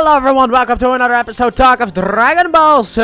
Hello everyone, welcome to another episode talk of Dragon Ball Z.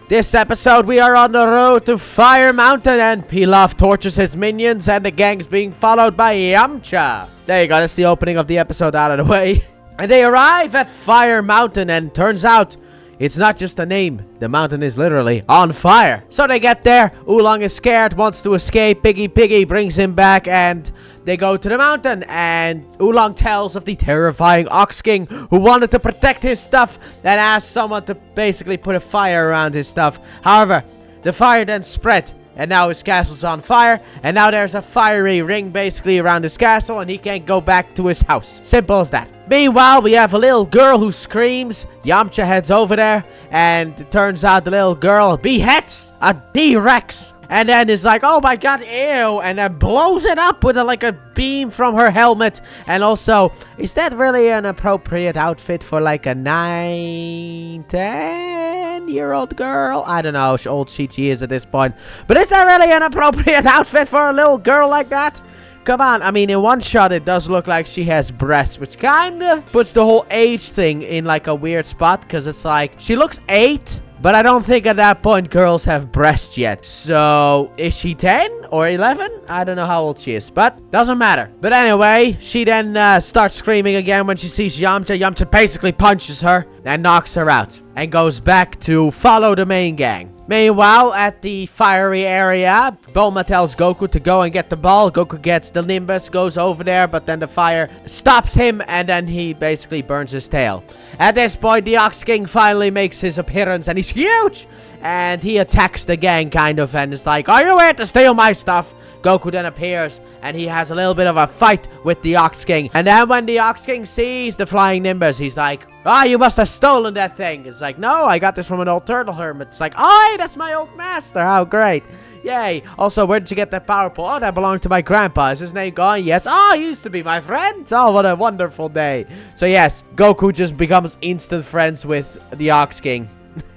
This episode we are on the road to Fire Mountain and Pilaf tortures his minions and the gang's being followed by Yamcha. There you go, that's the opening of the episode out of the way. And they arrive at Fire Mountain and turns out it's not just a name, the mountain is literally on fire. So they get there, Oolong is scared, wants to escape, Piggy brings him back and they go to the mountain and Oolong tells of the terrifying Ox King who wanted to protect his stuff and asked someone to basically put a fire around his stuff. However, the fire then spread and now his castle's on fire and now there's a fiery ring basically around his castle and he can't go back to his house. Simple as that. Meanwhile, we have a little girl who screams. Yamcha heads over there and it turns out the little girl beheads a T-Rex. And then is like, oh my god, ew, and then blows it up with a beam from her helmet. And also, is that really an appropriate outfit for like a 9-10-year-old girl? I don't know how old she is at this point. But is that really an appropriate outfit for a little girl like that? Come on, I mean, in one shot it does look like she has breasts, which kind of puts the whole age thing in like a weird spot. Because it's like, she looks 8. But I don't think at that point girls have breasts yet. So, is she 10 or 11? I don't know how old she is, but doesn't matter. But anyway, she then starts screaming again when she sees Yamcha. Yamcha basically punches her and knocks her out and goes back to follow the main gang. Meanwhile, at the fiery area, Bulma tells Goku to go and get the ball. Goku gets the Nimbus, goes over there, but then the fire stops him, and then he basically burns his tail. At this point, the Ox King finally makes his appearance, and he's huge! And he attacks the gang, kind of, and is like, are you here to steal my stuff? Goku then appears, and he has a little bit of a fight with the Ox King. And then when the Ox King sees the flying Nimbus, he's like, ah, you must have stolen that thing. It's like, no, I got this from an old turtle hermit. It's like, oh, that's my old master. How great. Yay. Also, where did you get that power pole? Oh, that belonged to my grandpa. Is his name gone? Yes. Oh, he used to be my friend. Oh, what a wonderful day. So yes, Goku just becomes instant friends with the Ox King.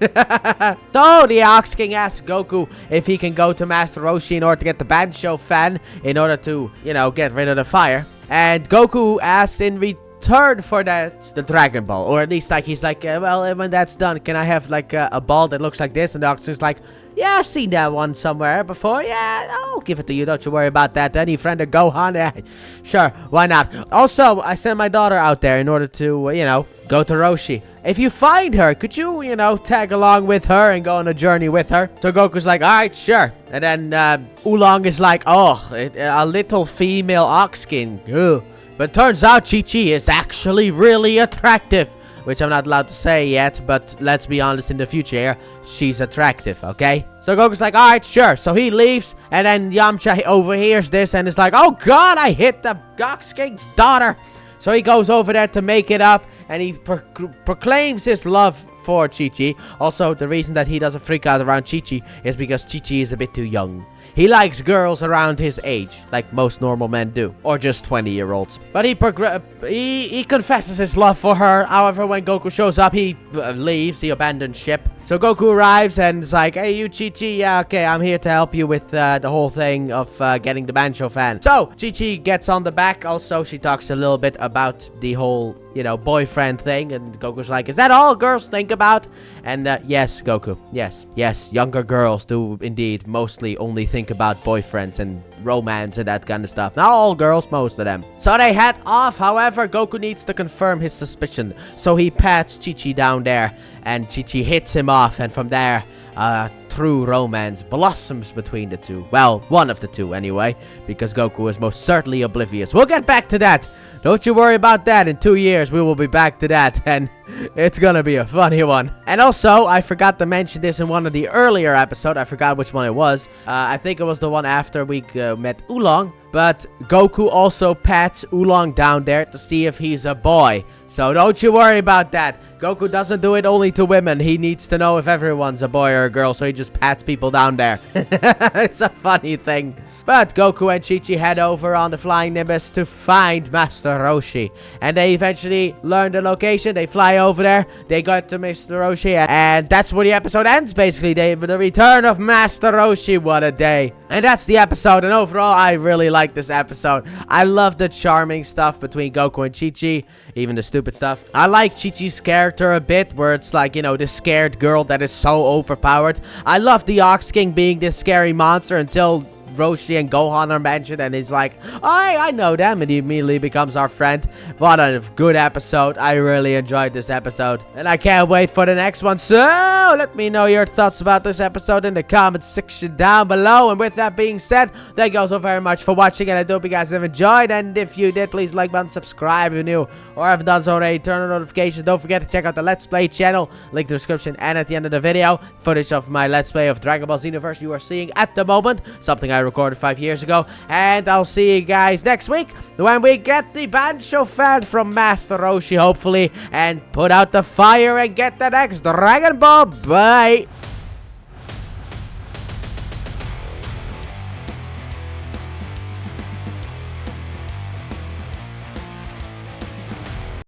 So the Ox King asks Goku if he can go to Master Roshi in order to get the Bancho fan in order to, you know, get rid of the fire. And Goku asks in return for that the Dragon Ball, or at least like he's like, well, when that's done, can I have like a ball that looks like this? And the Ox King's like, yeah, I've seen that one somewhere before. Yeah, I'll give it to you. Don't you worry about that. Any friend of Gohan? Yeah, sure, why not? Also, I sent my daughter out there in order to, you know, go to Roshi. If you find her, could you, you know, tag along with her and go on a journey with her? So Goku's like, alright, sure. And then Oolong is like, oh, a little female Ox King. Ugh. But turns out Chi-Chi is actually really attractive. Which I'm not allowed to say yet, but let's be honest, in the future here, she's attractive, okay? So Goku's like, alright, sure. So he leaves, and then Yamcha overhears this and is like, oh god, I hit the Ox King's daughter. So he goes over there to make it up, and he proclaims his love for Chi-Chi. Also, the reason that he doesn't freak out around Chi-Chi is because Chi-Chi is a bit too young. He likes girls around his age, like most normal men do, or just 20-year-olds. But he confesses his love for her. However, when Goku shows up, he leaves, he abandons ship. So Goku arrives and is like, hey, you Chi-Chi, yeah, okay, I'm here to help you with the whole thing of getting the Bancho fan. So Chi-Chi gets on the back. Also, she talks a little bit about the whole, you know, boyfriend thing. And Goku's like, is that all girls think about? And yes, Goku, yes, younger girls do indeed mostly only think about boyfriends and romance and that kind of stuff. Not all girls, most of them. So they head off. However, Goku needs to confirm his suspicion. So he pats Chi-Chi down there and Chi-Chi hits him off. And from there, true romance blossoms between the two. Well, one of the two anyway, because Goku is most certainly oblivious. We'll get back to that. Don't you worry about that. In 2 years, we will be back to that, and it's gonna be a funny one. And also, I forgot to mention this in one of the earlier episodes. I forgot which one it was. I think it was the one after we met Oolong. But Goku also pats Oolong down there to see if he's a boy. So don't you worry about that. Goku doesn't do it only to women. He needs to know if everyone's a boy or a girl, so he just pats people down there. It's a funny thing. But Goku and Chi-Chi head over on the Flying Nimbus to find Master Roshi. And they eventually learn the location. They fly over there. They go to Mr. Roshi. And that's where the episode ends, basically. The return of Master Roshi. What a day. And that's the episode, and overall, I really like this episode. I love the charming stuff between Goku and Chi-Chi, even the stupid stuff. I like Chi-Chi's character a bit, where it's like, you know, the scared girl that is so overpowered. I love the Ox King being this scary monster until Roshi and Gohan are mentioned, and he's like, I know them, and he immediately becomes our friend. What a good episode. I really enjoyed this episode, and I can't wait for the next one. So let me know your thoughts about this episode in the comments section down below. And with that being said, thank you all so very much for watching, and I hope you guys have enjoyed. And if you did, please like button, subscribe if you're new or haven't done so already, turn on notifications. Don't forget to check out the Let's Play channel, link in the description and at the end of the video. Footage of my Let's Play of Dragon Ball Xenoverse you are seeing at the moment, something I recorded 5 years ago. And I'll see you guys next week when we get the Bancho fan from Master Roshi, hopefully, and put out the fire and get the next Dragon Ball. Bye.